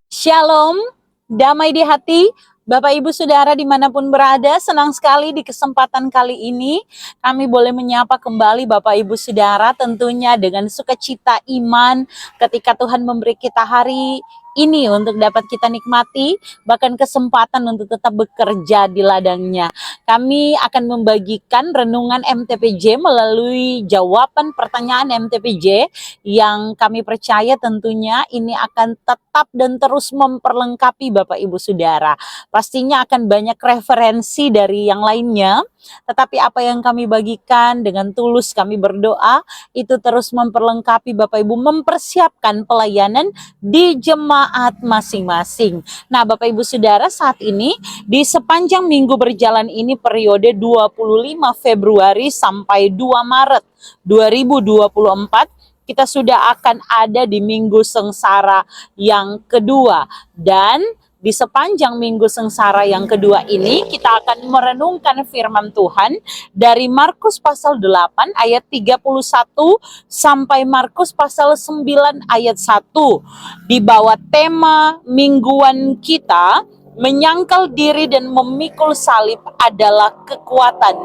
Shalom, damai di hati, Bapak Ibu Saudara dimanapun berada. Senang sekali di kesempatan kali ini kami boleh menyapa kembali Bapak Ibu Saudara, tentunya dengan sukacita iman ketika Tuhan memberi kita hari ini untuk dapat kita nikmati, bahkan kesempatan untuk tetap bekerja di ladangnya. Kami akan membagikan renungan MTPJ melalui jawaban pertanyaan MTPJ yang kami percaya tentunya ini akan tetap dan terus memperlengkapi Bapak Ibu Saudara. Pastinya akan banyak referensi dari yang lainnya, tetapi apa yang kami bagikan dengan tulus kami berdoa, itu terus memperlengkapi Bapak Ibu, mempersiapkan pelayanan di jemaat masing-masing. Nah Bapak Ibu Saudara, saat ini di sepanjang minggu berjalan ini periode 25 Februari sampai 2 Maret 2024, kita sudah akan ada di Minggu Sengsara yang kedua. Dan di sepanjang Minggu Sengsara yang kedua ini kita akan merenungkan firman Tuhan dari Markus pasal 8 ayat 31 sampai Markus pasal 9 ayat 1. Di bawah tema mingguan kita, menyangkal diri dan memikul salib adalah kekuatan,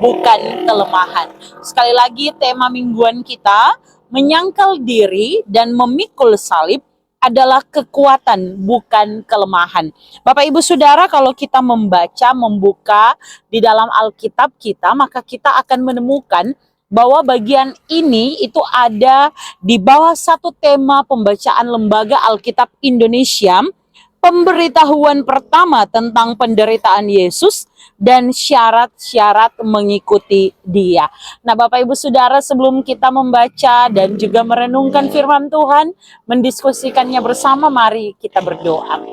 bukan kelemahan. Sekali lagi tema mingguan kita, menyangkal diri dan memikul salib adalah kekuatan, bukan kelemahan. Bapak Ibu Saudara, kalau kita membuka di dalam Alkitab kita, maka kita akan menemukan bahwa bagian ini itu ada di bawah satu tema pembacaan Lembaga Alkitab Indonesia, pemberitahuan pertama tentang penderitaan Yesus dan syarat-syarat mengikuti Dia. Nah, Bapak Ibu Saudara, sebelum kita membaca dan juga merenungkan firman Tuhan, mendiskusikannya bersama, mari kita berdoa.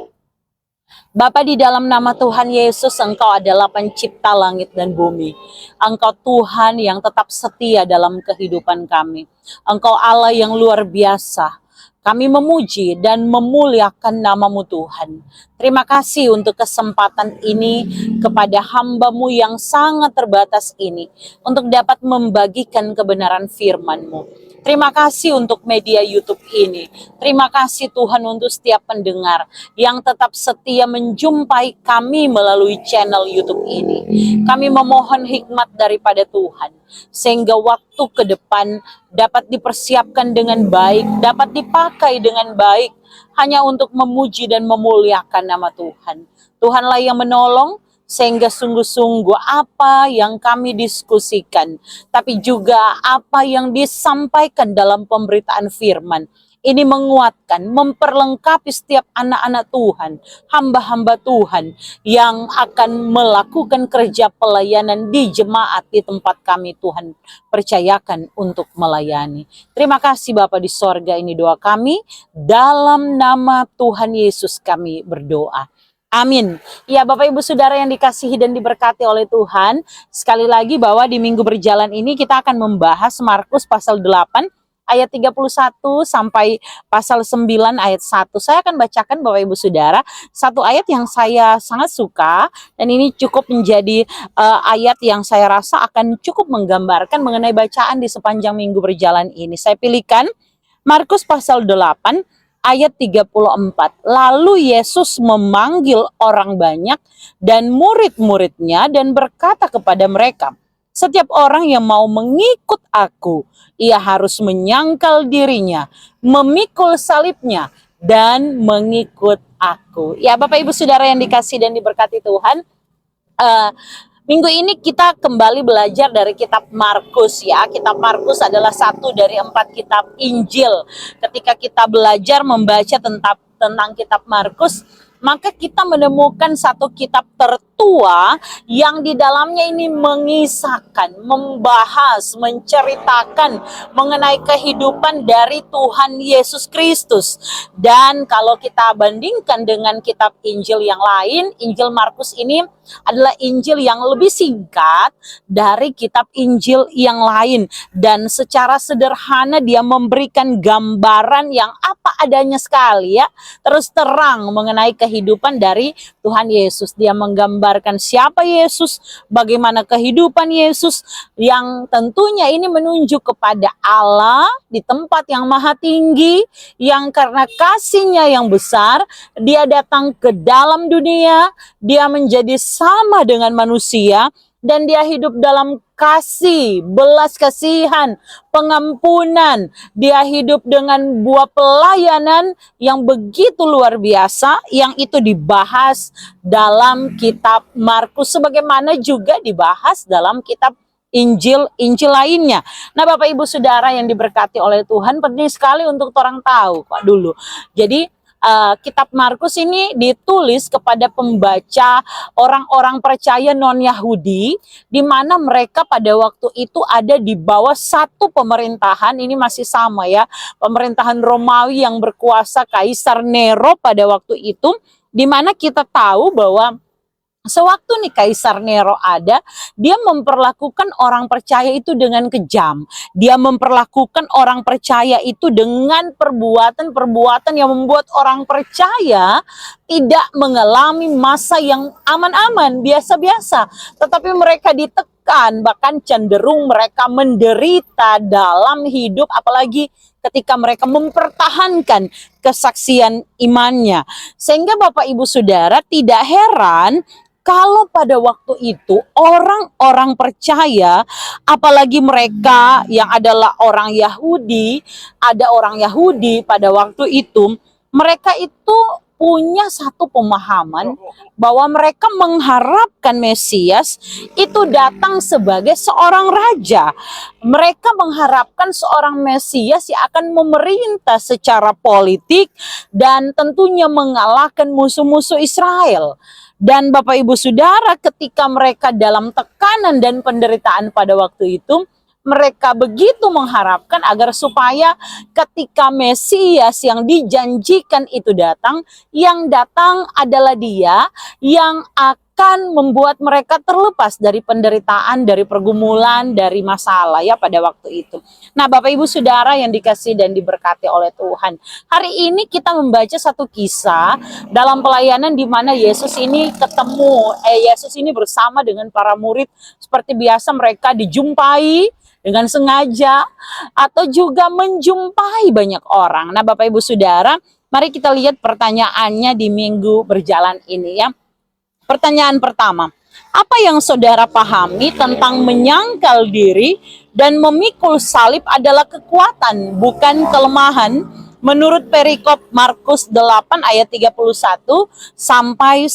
Bapa, di dalam nama Tuhan Yesus, Engkau adalah pencipta langit dan bumi. Engkau Tuhan yang tetap setia dalam kehidupan kami. Engkau Allah yang luar biasa. Kami memuji dan memuliakan nama-Mu Tuhan. Terima kasih untuk kesempatan ini kepada hamba-Mu yang sangat terbatas ini, untuk dapat membagikan kebenaran firman-Mu. Terima kasih untuk media YouTube ini. Terima kasih Tuhan untuk setiap pendengar yang tetap setia menjumpai kami melalui channel YouTube ini. Kami memohon hikmat daripada Tuhan, sehingga waktu ke depan dapat dipersiapkan dengan baik, dapat dipakai dengan baik, hanya untuk memuji dan memuliakan nama Tuhan. Tuhanlah yang menolong, sehingga sungguh-sungguh apa yang kami diskusikan, tapi juga apa yang disampaikan dalam pemberitaan firman, ini menguatkan, memperlengkapi setiap anak-anak Tuhan, hamba-hamba Tuhan yang akan melakukan kerja pelayanan di jemaat di tempat kami Tuhan percayakan untuk melayani. Terima kasih Bapa di sorga, ini doa kami, dalam nama Tuhan Yesus kami berdoa. Amin. Ya Bapak Ibu Saudara yang dikasihi dan diberkati oleh Tuhan, sekali lagi bahwa di minggu berjalan ini kita akan membahas Markus pasal 8 ayat 31 sampai pasal 9 ayat 1. Saya akan bacakan Bapak Ibu Saudara satu ayat yang saya sangat suka, dan ini cukup menjadi ayat yang saya rasa akan cukup menggambarkan mengenai bacaan di sepanjang minggu berjalan ini. Saya pilihkan Markus pasal 8 ayat 34. Lalu Yesus memanggil orang banyak dan murid-muridnya dan berkata kepada mereka, setiap orang yang mau mengikut aku, ia harus menyangkal dirinya, memikul salibnya, dan mengikut aku. Ya Bapak Ibu Saudara yang dikasihi dan diberkati Tuhan, minggu ini kita kembali belajar dari kitab Markus ya. Kitab Markus adalah satu dari 4 kitab Injil. Ketika kita belajar membaca tentang kitab Markus, maka kita menemukan satu kitab tertua yang di dalamnya ini mengisahkan, membahas, menceritakan mengenai kehidupan dari Tuhan Yesus Kristus. Dan kalau kita bandingkan dengan kitab Injil yang lain, Injil Markus ini adalah Injil yang lebih singkat dari kitab Injil yang lain, dan secara sederhana dia memberikan gambaran yang apa adanya sekali ya, terus terang mengenai kehidupan dari Tuhan Yesus. Dia menggambarkan siapa Yesus, bagaimana kehidupan Yesus, yang tentunya ini menunjuk kepada Allah di tempat yang maha tinggi, yang karena kasihnya yang besar, dia datang ke dalam dunia, dia menjadi sama dengan manusia, dan dia hidup dalam kasih, belas kasihan, pengampunan. Dia hidup dengan buah pelayanan yang begitu luar biasa, yang itu dibahas dalam kitab Markus, sebagaimana juga dibahas dalam kitab Injil lainnya. Nah, Bapak Ibu Saudara yang diberkati oleh Tuhan, penting sekali untuk orang tahu kok dulu. Jadi kitab Markus ini ditulis kepada pembaca orang-orang percaya non-Yahudi, di mana mereka pada waktu itu ada di bawah satu pemerintahan. Ini masih sama ya, pemerintahan Romawi yang berkuasa, Kaisar Nero pada waktu itu, di mana kita tahu bahwa sewaktu nih Kaisar Nero ada, dia memperlakukan orang percaya itu dengan kejam. Dia memperlakukan orang percaya itu dengan perbuatan-perbuatan yang membuat orang percaya tidak mengalami masa yang aman-aman, biasa-biasa. Tetapi mereka ditekan, bahkan cenderung mereka menderita dalam hidup, apalagi ketika mereka mempertahankan kesaksian imannya. Sehingga Bapak Ibu Saudara tidak heran kalau pada waktu itu orang-orang percaya, apalagi mereka yang adalah orang Yahudi, ada orang Yahudi pada waktu itu, mereka itu punya satu pemahaman bahwa mereka mengharapkan Mesias itu datang sebagai seorang raja. Mereka mengharapkan seorang Mesias yang akan memerintah secara politik dan tentunya mengalahkan musuh-musuh Israel. Dan Bapak Ibu Saudara, ketika mereka dalam tekanan dan penderitaan pada waktu itu, mereka begitu mengharapkan agar supaya ketika Mesias yang dijanjikan itu datang, yang datang adalah dia yang akan membuat mereka terlepas dari penderitaan, dari pergumulan, dari masalah ya pada waktu itu. Nah, Bapak Ibu Saudara yang dikasihi dan diberkati oleh Tuhan, hari ini kita membaca satu kisah dalam pelayanan di mana Yesus ini Yesus ini bersama dengan para murid. Seperti biasa mereka dijumpai dengan sengaja atau juga menjumpai banyak orang. Nah, Bapak Ibu Saudara, mari kita lihat pertanyaannya di minggu berjalan ini ya. Pertanyaan pertama, apa yang saudara pahami tentang menyangkal diri dan memikul salib adalah kekuatan, bukan kelemahan? Menurut perikop Markus 8 ayat 31 sampai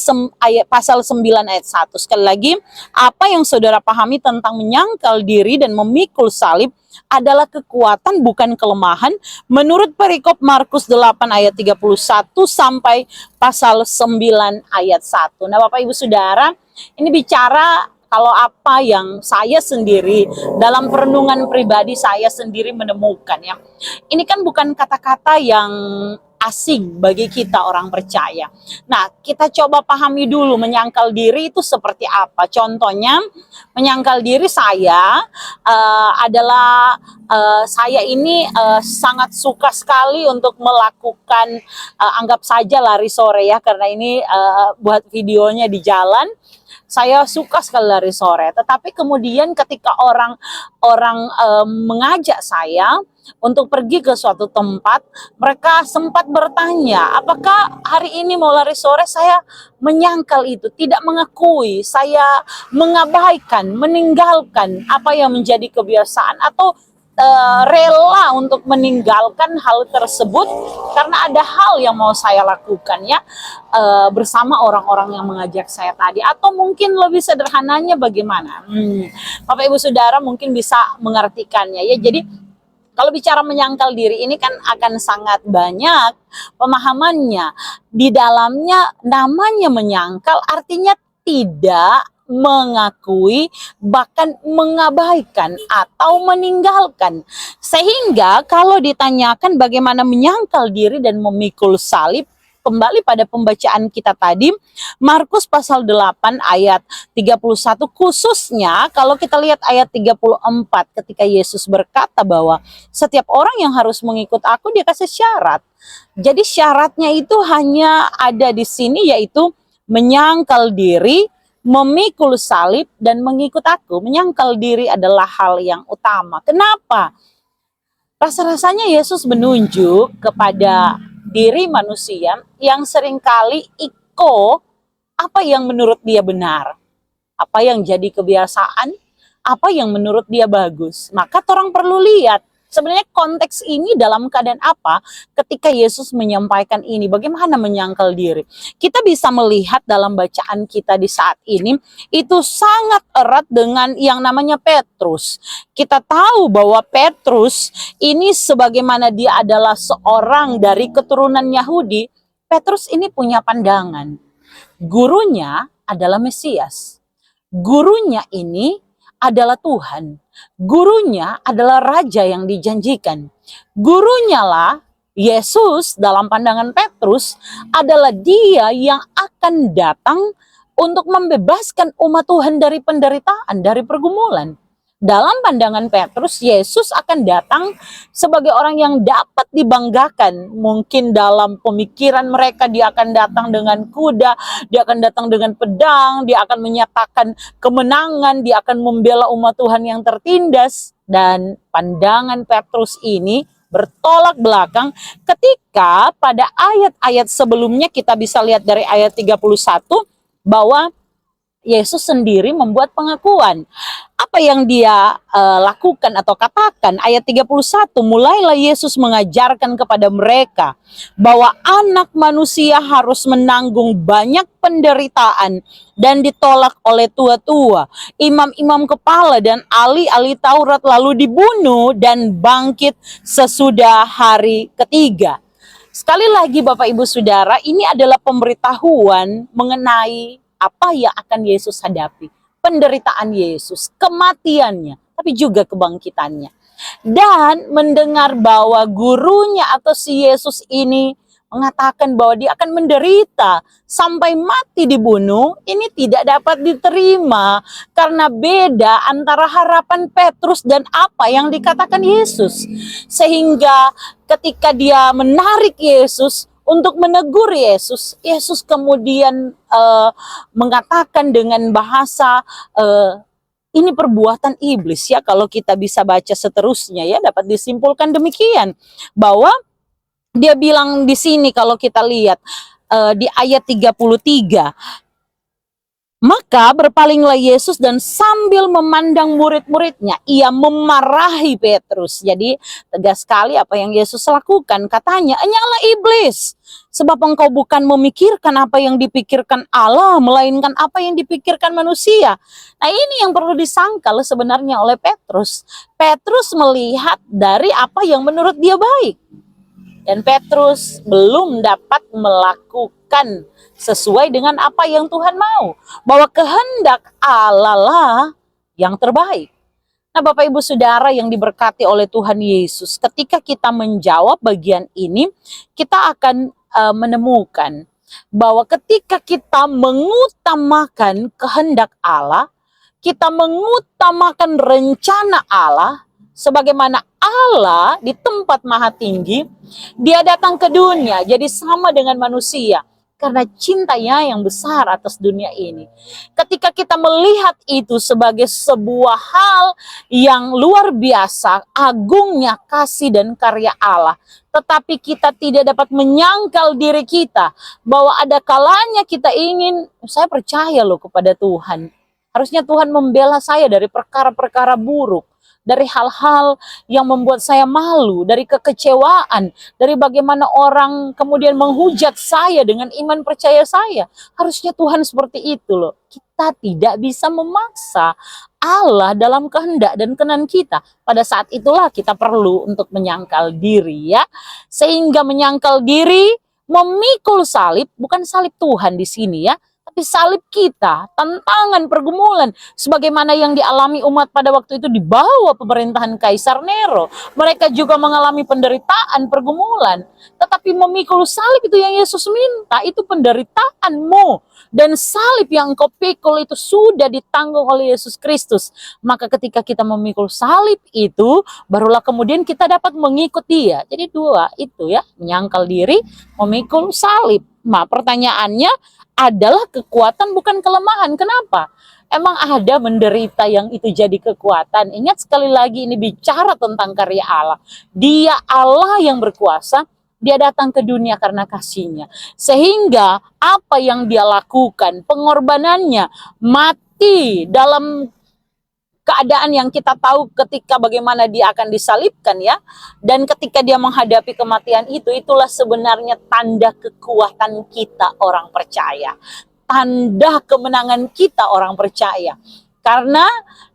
pasal 9 ayat 1. Sekali lagi, apa yang saudara pahami tentang menyangkal diri dan memikul salib adalah kekuatan, bukan kelemahan? Menurut perikop Markus 8 ayat 31 sampai pasal 9 ayat 1. Nah, Bapak Ibu Saudara, ini bicara kalau apa yang saya sendiri dalam perenungan pribadi saya sendiri menemukan ya. Ini kan bukan kata-kata yang asing bagi kita orang percaya. Nah, kita coba pahami dulu menyangkal diri itu seperti apa. Contohnya, menyangkal diri saya adalah saya ini sangat suka sekali untuk melakukan anggap saja lari sore ya, karena ini buat videonya di jalan. Saya suka sekali lari sore, tetapi kemudian ketika orang mengajak saya untuk pergi ke suatu tempat, mereka sempat bertanya, apakah hari ini mau lari sore? Saya menyangkal itu, tidak mengakui, saya mengabaikan, meninggalkan apa yang menjadi kebiasaan, atau rela untuk meninggalkan hal tersebut karena ada hal yang mau saya lakukan ya, bersama orang-orang yang mengajak saya tadi. Atau mungkin lebih sederhananya bagaimana, Bapak Ibu Saudara mungkin bisa mengartikannya ya. Jadi kalau bicara menyangkal diri ini kan akan sangat banyak pemahamannya. Di dalamnya namanya menyangkal artinya tidak mengakui, bahkan mengabaikan atau meninggalkan. Sehingga kalau ditanyakan bagaimana menyangkal diri dan memikul salib, kembali pada pembacaan kita tadi, Markus pasal 8 ayat 31, khususnya kalau kita lihat ayat 34 ketika Yesus berkata bahwa setiap orang yang harus mengikut aku, dia kasih syarat. Jadi syaratnya itu hanya ada di sini, yaitu menyangkal diri, memikul salib, dan mengikut aku. Menyangkal diri adalah hal yang utama. Kenapa? Rasa-rasanya Yesus menunjuk kepada diri manusia yang seringkali apa yang menurut dia benar, apa yang jadi kebiasaan, apa yang menurut dia bagus. Maka orang perlu lihat sebenarnya konteks ini dalam keadaan apa ketika Yesus menyampaikan ini, bagaimana menyangkal diri. Kita bisa melihat dalam bacaan kita di saat ini, itu sangat erat dengan yang namanya Petrus. Kita tahu bahwa Petrus ini sebagaimana dia adalah seorang dari keturunan Yahudi, Petrus ini punya pandangan. Gurunya adalah Mesias. Gurunya ini adalah Tuhan. Gurunya adalah Raja yang dijanjikan. Gurunya lah Yesus dalam pandangan Petrus adalah dia yang akan datang untuk membebaskan umat Tuhan dari penderitaan, dari pergumulan. Dalam pandangan Petrus, Yesus akan datang sebagai orang yang dapat dibanggakan. Mungkin dalam pemikiran mereka dia akan datang dengan kuda, dia akan datang dengan pedang, dia akan menyatakan kemenangan, dia akan membela umat Tuhan yang tertindas. Dan pandangan Petrus ini bertolak belakang ketika pada ayat-ayat sebelumnya kita bisa lihat dari ayat 31 bahwa Yesus sendiri membuat pengakuan. Apa yang dia lakukan atau katakan? Ayat 31, mulailah Yesus mengajarkan kepada mereka bahwa anak manusia harus menanggung banyak penderitaan dan ditolak oleh tua-tua, imam-imam kepala dan ahli-ahli Taurat, lalu dibunuh dan bangkit sesudah hari ketiga. Sekali lagi Bapak Ibu Saudara, ini adalah pemberitahuan mengenai apa yang akan Yesus hadapi. Penderitaan Yesus, kematiannya, tapi juga kebangkitannya. Dan mendengar bahwa gurunya atau si Yesus ini mengatakan bahwa dia akan menderita sampai mati dibunuh, ini tidak dapat diterima karena beda antara harapan Petrus dan apa yang dikatakan Yesus. Sehingga ketika dia menarik Yesus untuk menegur Yesus, Yesus kemudian mengatakan dengan bahasa ini perbuatan iblis ya, kalau kita bisa baca seterusnya ya dapat disimpulkan demikian bahwa dia bilang di sini kalau kita lihat di ayat 33. Maka berpalinglah Yesus dan sambil memandang murid-muridnya, ia memarahi Petrus. Jadi tegas sekali apa yang Yesus lakukan. Katanya, "Enyalah iblis, sebab engkau bukan memikirkan apa yang dipikirkan Allah, melainkan apa yang dipikirkan manusia." Nah ini yang perlu disangkal sebenarnya oleh Petrus. Petrus melihat dari apa yang menurut dia baik. Dan Petrus belum dapat melakukan sesuai dengan apa yang Tuhan mau. Bahwa kehendak Allah lah yang terbaik. Nah Bapak Ibu Saudara yang diberkati oleh Tuhan Yesus, ketika kita menjawab bagian ini, kita akan menemukan bahwa ketika kita mengutamakan kehendak Allah, kita mengutamakan rencana Allah, sebagaimana Allah di tempat maha tinggi, dia datang ke dunia jadi sama dengan manusia karena cintanya yang besar atas dunia ini. Ketika kita melihat itu sebagai sebuah hal yang luar biasa, agungnya kasih dan karya Allah, tetapi kita tidak dapat menyangkal diri kita bahwa ada kalanya kita ingin, saya percaya loh kepada Tuhan, harusnya Tuhan membela saya dari perkara-perkara buruk, dari hal-hal yang membuat saya malu, dari kekecewaan, dari bagaimana orang kemudian menghujat saya dengan iman percaya saya. Harusnya Tuhan seperti itu loh. Kita tidak bisa memaksa Allah dalam kehendak dan kenan kita. Pada saat itulah kita perlu untuk menyangkal diri ya. Sehingga menyangkal diri, memikul salib, bukan salib Tuhan di sini ya, Tapi salib kita, tantangan, pergumulan, sebagaimana yang dialami umat pada waktu itu di bawah pemerintahan Kaisar Nero. Mereka juga mengalami penderitaan, pergumulan. Tetapi memikul salib itu yang Yesus minta, itu penderitaanmu. Dan salib yang engkau pikul itu sudah ditanggung oleh Yesus Kristus. Maka ketika kita memikul salib itu, barulah kemudian kita dapat mengikut Dia. Jadi dua itu ya, menyangkal diri, memikul salib. Nah, pertanyaannya adalah kekuatan bukan kelemahan. Kenapa? Emang ada menderita yang itu jadi kekuatan? Ingat sekali lagi ini bicara tentang karya Allah. Dia Allah yang berkuasa, dia datang ke dunia karena kasihnya. Sehingga apa yang dia lakukan, pengorbanannya, mati dalam keadaan yang kita tahu ketika bagaimana dia akan disalibkan ya. Dan ketika dia menghadapi kematian itu, itulah sebenarnya tanda kekuatan kita orang percaya. Tanda kemenangan kita orang percaya. Karena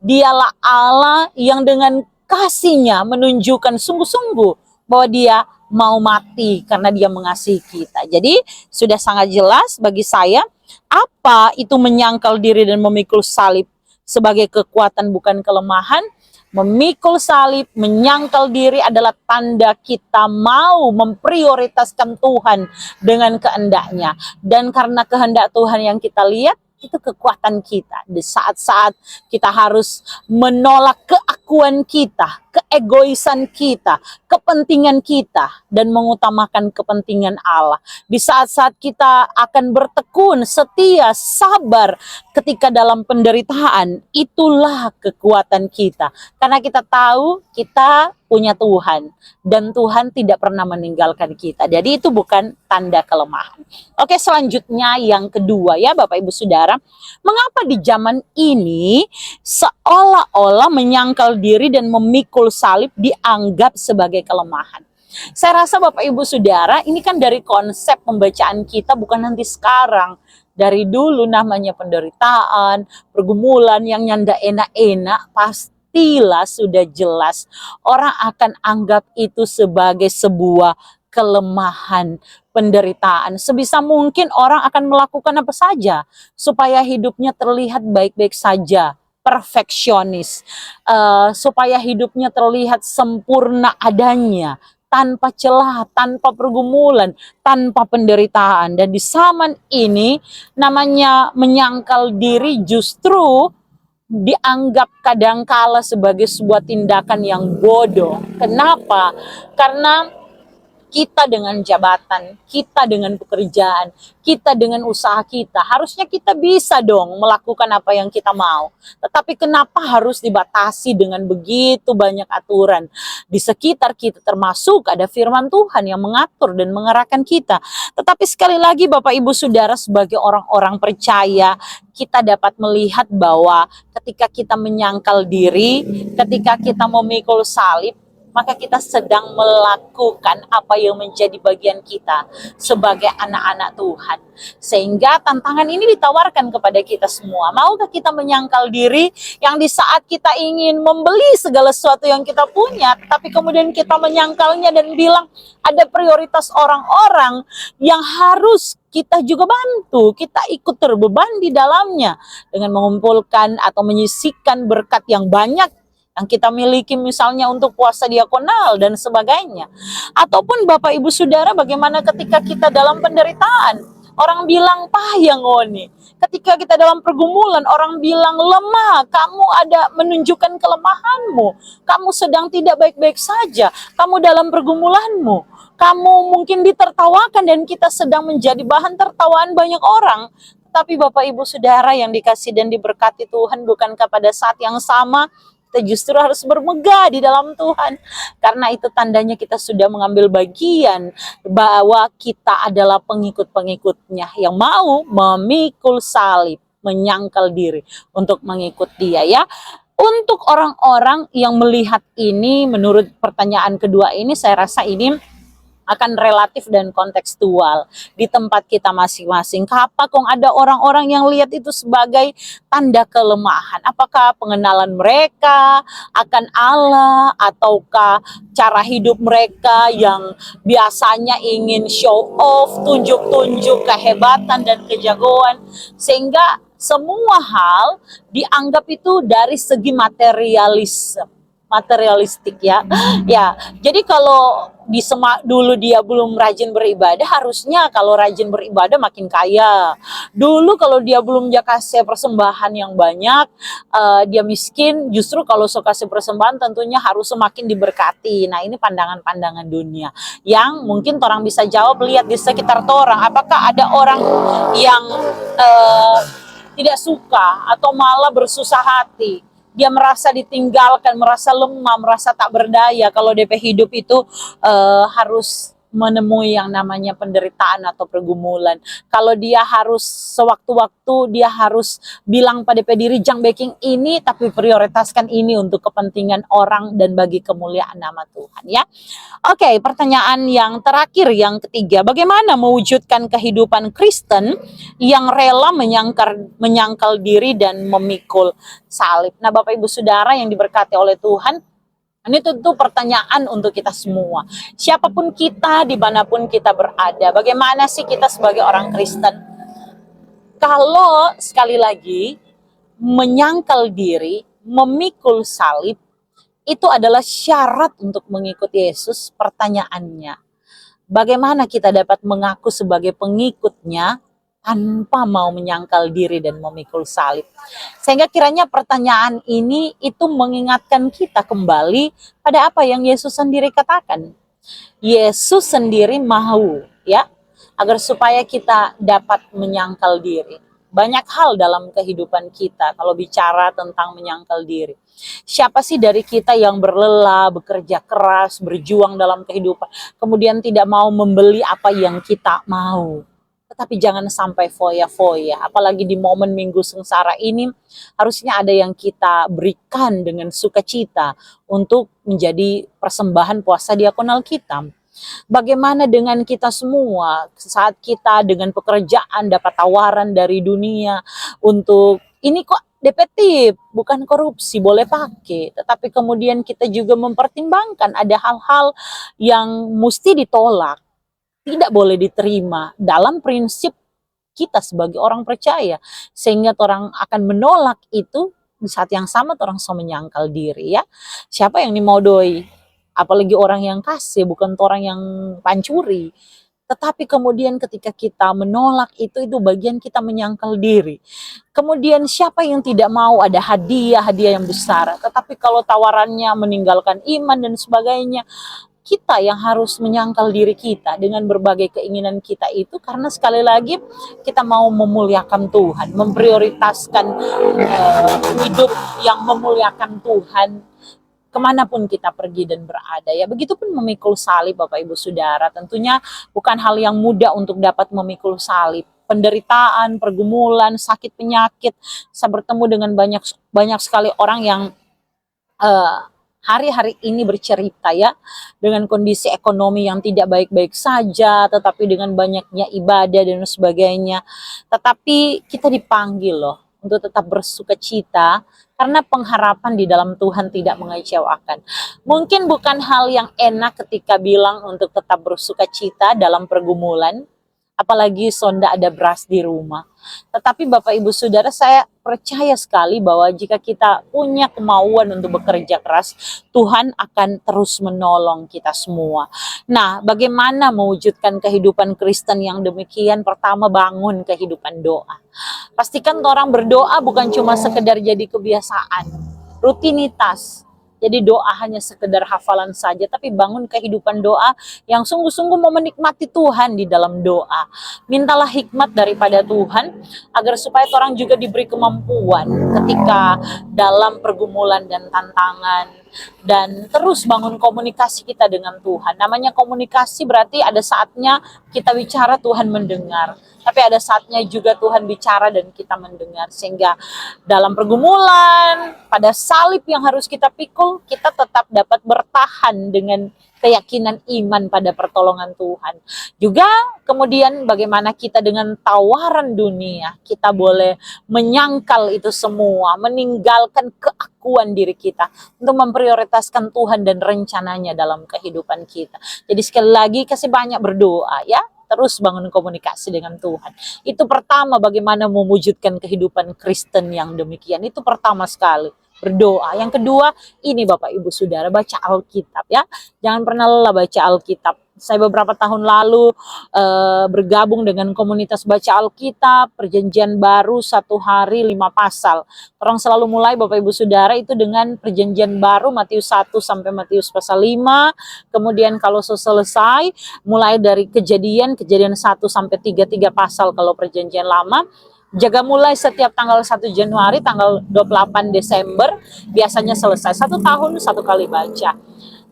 dialah Allah yang dengan kasihnya menunjukkan sungguh-sungguh bahwa dia mau mati karena dia mengasihi kita. Jadi sudah sangat jelas bagi saya apa itu menyangkal diri dan memikul salib sebagai kekuatan bukan kelemahan. Memikul salib, menyangkal diri adalah tanda kita mau memprioritaskan Tuhan dengan kehendaknya. Dan karena kehendak Tuhan yang kita lihat, itu kekuatan kita. Di saat-saat kita harus menolak keakuan kita, keegoisan kita, kepentingan kita, dan mengutamakan kepentingan Allah. Di saat-saat kita akan bertekun, setia, sabar ketika dalam penderitaan, itulah kekuatan kita. Karena kita tahu kita punya Tuhan, dan Tuhan tidak pernah meninggalkan kita. Jadi itu bukan tanda kelemahan. Oke, selanjutnya yang kedua ya Bapak Ibu Saudara, mengapa di zaman ini seolah-olah menyangkal diri dan memikul salib dianggap sebagai kelemahan? Saya rasa Bapak Ibu Saudara, ini kan dari konsep pembacaan kita, bukan nanti sekarang. Dari dulu namanya penderitaan, pergumulan yang nyanda enak-enak, pastilah sudah jelas orang akan anggap itu sebagai sebuah kelemahan, penderitaan. Sebisa mungkin orang akan melakukan apa saja supaya hidupnya terlihat baik-baik saja, perfeksionis, supaya hidupnya terlihat sempurna adanya, tanpa celah, tanpa pergumulan, tanpa penderitaan. Dan di zaman ini namanya menyangkal diri justru dianggap kadangkala sebagai sebuah tindakan yang bodoh. Kenapa? Karena kita dengan jabatan, kita dengan pekerjaan, kita dengan usaha kita, harusnya kita bisa dong melakukan apa yang kita mau. Tetapi kenapa harus dibatasi dengan begitu banyak aturan? Di sekitar kita termasuk ada firman Tuhan yang mengatur dan mengarahkan kita. Tetapi sekali lagi Bapak Ibu Saudara, sebagai orang-orang percaya, kita dapat melihat bahwa ketika kita menyangkal diri, ketika kita memikul salib, maka kita sedang melakukan apa yang menjadi bagian kita sebagai anak-anak Tuhan. Sehingga tantangan ini ditawarkan kepada kita semua. Maukah kita menyangkal diri yang di saat kita ingin membeli segala sesuatu yang kita punya, tapi kemudian kita menyangkalnya dan bilang ada prioritas orang-orang yang harus kita juga bantu, kita ikut terbeban di dalamnya dengan mengumpulkan atau menyisihkan berkat yang banyak yang kita miliki, misalnya untuk puasa diakonal dan sebagainya. Ataupun Bapak Ibu Saudara, bagaimana ketika kita dalam penderitaan, orang bilang payah ngoni. Ketika kita dalam pergumulan, orang bilang lemah, kamu ada menunjukkan kelemahanmu, kamu sedang tidak baik-baik saja, kamu dalam pergumulanmu, kamu mungkin ditertawakan dan kita sedang menjadi bahan tertawaan banyak orang. Tapi Bapak Ibu Saudara yang dikasih dan diberkati Tuhan, bukankah pada saat yang sama kita justru harus bermegah di dalam Tuhan? Karena itu tandanya kita sudah mengambil bagian bahwa kita adalah pengikut-pengikutnya yang mau memikul salib, menyangkal diri untuk mengikut Dia ya. Untuk orang-orang yang melihat ini, menurut pertanyaan kedua ini, saya rasa ini akan relatif dan kontekstual di tempat kita masing-masing. Apa kok ada orang-orang yang lihat itu sebagai tanda kelemahan? Apakah pengenalan mereka akan Allah, ataukah cara hidup mereka yang biasanya ingin show off, tunjuk-tunjuk kehebatan dan kejagoan, sehingga semua hal dianggap itu dari segi materialistik ya. Ya, jadi kalau dulu dia belum rajin beribadah, harusnya kalau rajin beribadah makin kaya. Dulu kalau dia belum kasih persembahan yang banyak, dia miskin, justru kalau suka kasih persembahan tentunya harus semakin diberkati. Nah, ini pandangan-pandangan dunia yang mungkin orang bisa jawab lihat di sekitar orang. Apakah ada orang yang tidak suka atau malah bersusah hati, dia merasa ditinggalkan, merasa lemah, merasa tak berdaya kalau DP hidup itu harus menemui yang namanya penderitaan atau pergumulan. Kalau dia harus sewaktu-waktu dia harus bilang pada diri jangan baking ini, tapi prioritaskan ini untuk kepentingan orang dan bagi kemuliaan nama Tuhan ya. Oke, pertanyaan yang terakhir, yang ketiga, bagaimana mewujudkan kehidupan Kristen yang rela menyangkal diri dan memikul salib? Nah, Bapak Ibu Saudara yang diberkati oleh Tuhan, ini tentu pertanyaan untuk kita semua. Siapapun kita, dimanapun kita berada, bagaimana sih kita sebagai orang Kristen? Kalau sekali lagi menyangkal diri, memikul salib, itu adalah syarat untuk mengikuti Yesus. Pertanyaannya, bagaimana kita dapat mengaku sebagai pengikutnya tanpa mau menyangkal diri dan memikul salib? Sehingga kiranya pertanyaan ini itu mengingatkan kita kembali pada apa yang Yesus sendiri katakan. Yesus sendiri mau ya, agar supaya kita dapat menyangkal diri. Banyak hal dalam kehidupan kita kalau bicara tentang menyangkal diri. Siapa sih dari kita yang berlelah, bekerja keras, berjuang dalam kehidupan, kemudian tidak mau membeli apa yang kita mau? Tetapi jangan sampai foya-foya, apalagi di momen Minggu Sengsara ini, harusnya ada yang kita berikan dengan sukacita untuk menjadi persembahan puasa diakonal kita. Bagaimana dengan kita semua saat kita dengan pekerjaan dapat tawaran dari dunia untuk ini kok DP tip, bukan korupsi, boleh pakai. Tetapi kemudian kita juga mempertimbangkan ada hal-hal yang mesti ditolak, tidak boleh diterima dalam prinsip kita sebagai orang percaya. Sehingga orang akan menolak itu, di saat yang sama orang so menyangkal diri ya. Siapa yang dimodoi? Apalagi orang yang kasih, bukan orang yang pancuri. Tetapi kemudian ketika kita menolak itu bagian kita menyangkal diri. Kemudian siapa yang tidak mau ada hadiah yang besar, tetapi kalau tawarannya meninggalkan iman dan sebagainya, kita yang harus menyangkal diri kita dengan berbagai keinginan kita itu, karena sekali lagi kita mau memuliakan Tuhan, memprioritaskan hidup yang memuliakan Tuhan kemanapun kita pergi dan berada ya. Begitupun memikul salib Bapak Ibu Saudara, tentunya bukan hal yang mudah untuk dapat memikul salib. Penderitaan, pergumulan, sakit penyakit. Saya bertemu dengan banyak sekali orang yang hari-hari ini bercerita ya, dengan kondisi ekonomi yang tidak baik-baik saja, tetapi dengan banyaknya ibadah dan sebagainya. Tetapi kita dipanggil loh untuk tetap bersuka cita, karena pengharapan di dalam Tuhan tidak mengecewakan. Mungkin bukan hal yang enak ketika bilang untuk tetap bersuka cita dalam pergumulan, apalagi sonda ada beras di rumah. Tetapi Bapak Ibu Saudara, saya percaya sekali bahwa jika kita punya kemauan untuk bekerja keras, Tuhan akan terus menolong kita semua. Nah, bagaimana mewujudkan kehidupan Kristen yang demikian? Pertama, bangun kehidupan doa. Pastikan orang berdoa bukan cuma sekedar jadi kebiasaan, rutinitas. Jadi doa hanya sekedar hafalan saja, tapi bangun kehidupan doa yang sungguh-sungguh mau menikmati Tuhan di dalam doa. Mintalah hikmat daripada Tuhan, agar supaya orang juga diberi kemampuan ketika dalam pergumulan dan tantangan. Dan terus bangun komunikasi kita dengan Tuhan. Namanya komunikasi berarti ada saatnya kita bicara, Tuhan mendengar. Tapi ada saatnya juga Tuhan bicara dan kita mendengar. Sehingga dalam pergumulan, pada salib yang harus kita pikul, kita tetap dapat bertahan dengan keyakinan iman pada pertolongan Tuhan. Juga kemudian bagaimana kita dengan tawaran dunia, kita boleh menyangkal itu semua, meninggalkan keakuan diri kita untuk memprioritaskan Tuhan dan rencananya dalam kehidupan kita. Jadi sekali lagi kasih banyak berdoa ya. Terus bangun komunikasi dengan Tuhan. Itu pertama bagaimana mewujudkan kehidupan Kristen yang demikian. Itu pertama sekali. Berdoa. Yang kedua, ini Bapak Ibu Saudara, baca Alkitab ya. Jangan pernah lelah baca Alkitab. Saya beberapa tahun lalu bergabung dengan komunitas baca Alkitab, perjanjian baru 1 hari 5 pasal. Orang selalu mulai Bapak Ibu Saudara itu dengan perjanjian baru Matius 1 sampai Matius pasal 5. Kemudian kalau selesai mulai dari kejadian 1 sampai 3 pasal kalau perjanjian lama. Jaga mulai setiap tanggal 1 Januari, tanggal 28 Desember, biasanya selesai. 1 tahun 1 kali baca.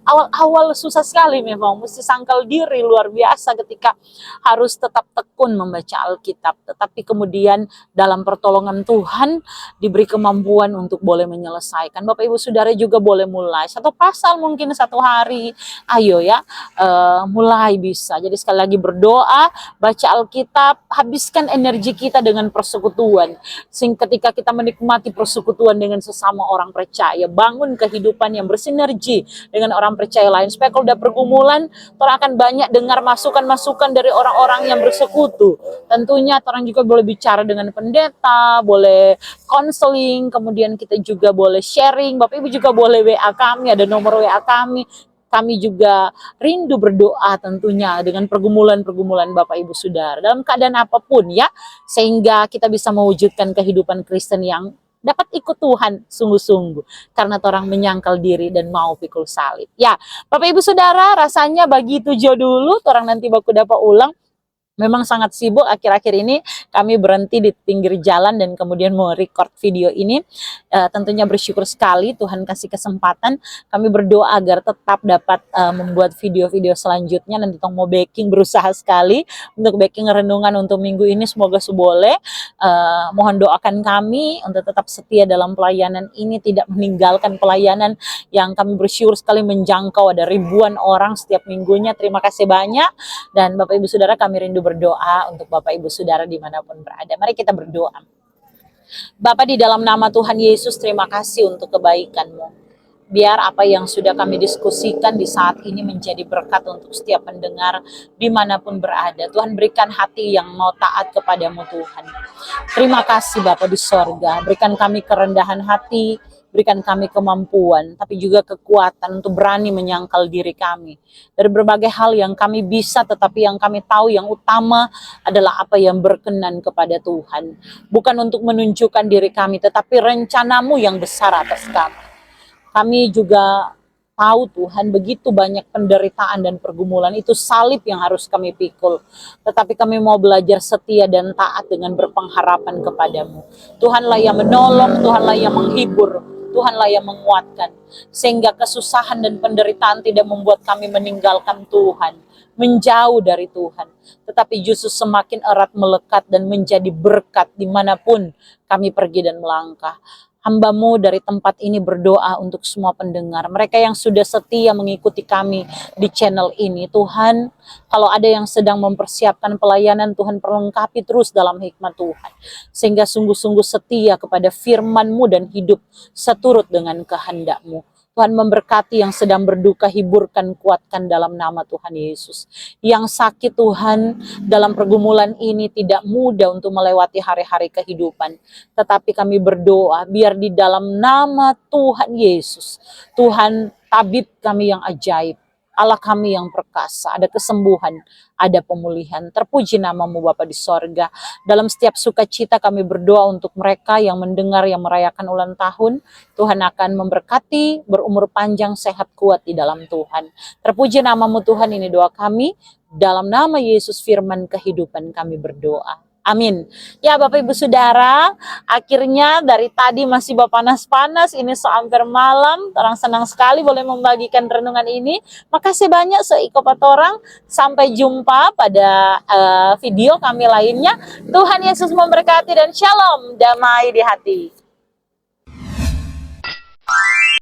Awal-awal susah sekali memang, mesti sangkal diri luar biasa ketika harus tetap tekun membaca Alkitab. Tetapi kemudian dalam pertolongan Tuhan diberi kemampuan untuk boleh menyelesaikan. Bapak Ibu Saudara juga boleh mulai 1 pasal mungkin 1 hari. Ayo ya, mulai bisa. Jadi sekali lagi berdoa, baca Alkitab, habiskan energi kita dengan persekutuan. Sehingga ketika kita menikmati persekutuan dengan sesama orang percaya, bangun kehidupan yang bersinergi dengan orang percaya lain, supaya kalau udah pergumulan, orang akan banyak dengar masukan-masukan dari orang-orang yang bersekutu. Tentunya orang juga boleh bicara dengan pendeta, boleh konseling, kemudian kita juga boleh sharing. Bapak Ibu juga boleh WA kami, ada nomor WA kami. Kami juga rindu berdoa tentunya dengan pergumulan-pergumulan Bapak Ibu Saudara dalam keadaan apapun ya, sehingga kita bisa mewujudkan kehidupan Kristen yang dapat ikut Tuhan sungguh-sungguh karena orang menyangkal diri dan mau pikul salib. Ya, Bapak Ibu Saudara, rasanya bagi itu jo dulu, orang nanti baku dapat ulang. Memang sangat sibuk akhir-akhir ini, kami berhenti di pinggir jalan dan kemudian mau record video ini. Tentunya bersyukur sekali Tuhan kasih kesempatan. Kami berdoa agar tetap dapat membuat video-video selanjutnya. Nanti tong mau backing, berusaha sekali untuk backing renungan untuk minggu ini. Semoga boleh. Mohon doakan kami untuk tetap setia dalam pelayanan ini, tidak meninggalkan pelayanan yang kami bersyukur sekali menjangkau ada ribuan orang setiap minggunya. Terima kasih banyak. Dan Bapak Ibu Saudara, kami rindu berdoa untuk Bapak Ibu Saudara dimanapun berada. Mari kita berdoa. Bapa, di dalam nama Tuhan Yesus, terima kasih untuk kebaikan-Mu. Biar apa yang sudah kami diskusikan di saat ini menjadi berkat untuk setiap pendengar dimanapun berada. Tuhan, berikan hati yang mau taat kepadamu Tuhan. Terima kasih Bapa di sorga. Berikan kami kerendahan hati, berikan kami kemampuan, tapi juga kekuatan untuk berani menyangkal diri kami dari berbagai hal yang kami bisa, tetapi yang kami tahu yang utama adalah apa yang berkenan kepada Tuhan. Bukan untuk menunjukkan diri kami, tetapi rencanamu yang besar atas kami. Kami juga tahu Tuhan, begitu banyak penderitaan dan pergumulan, itu salib yang harus kami pikul. Tetapi kami mau belajar setia dan taat dengan berpengharapan kepadamu. Tuhanlah yang menolong, Tuhanlah yang menghibur, Tuhanlah yang menguatkan. Sehingga kesusahan dan penderitaan tidak membuat kami meninggalkan Tuhan, menjauh dari Tuhan. Tetapi justru semakin erat melekat dan menjadi berkat dimanapun kami pergi dan melangkah. Hamba-Mu dari tempat ini berdoa untuk semua pendengar, mereka yang sudah setia mengikuti kami di channel ini. Tuhan, kalau ada yang sedang mempersiapkan pelayanan, Tuhan perlengkapi terus dalam hikmat Tuhan. Sehingga sungguh-sungguh setia kepada firman-Mu dan hidup seturut dengan kehendak-Mu. Tuhan memberkati yang sedang berduka, hiburkan, kuatkan dalam nama Tuhan Yesus. Yang sakit Tuhan, dalam pergumulan ini tidak mudah untuk melewati hari-hari kehidupan. Tetapi kami berdoa, biar di dalam nama Tuhan Yesus, Tuhan tabib kami yang ajaib, Allah kami yang perkasa, ada kesembuhan, ada pemulihan. Terpuji nama-Mu Bapa di sorga. Dalam setiap sukacita kami berdoa untuk mereka yang mendengar, yang merayakan ulang tahun. Tuhan akan memberkati, berumur panjang, sehat, kuat di dalam Tuhan. Terpuji nama-Mu Tuhan, ini doa kami. Dalam nama Yesus firman kehidupan kami berdoa. Amin. Ya Bapak Ibu Saudara, akhirnya dari tadi masih panas-panas, ini hampir malam. Orang senang sekali boleh membagikan renungan ini. Makasih banyak seiko patorang. Sampai jumpa pada video kami lainnya. Tuhan Yesus memberkati dan shalom, damai di hati.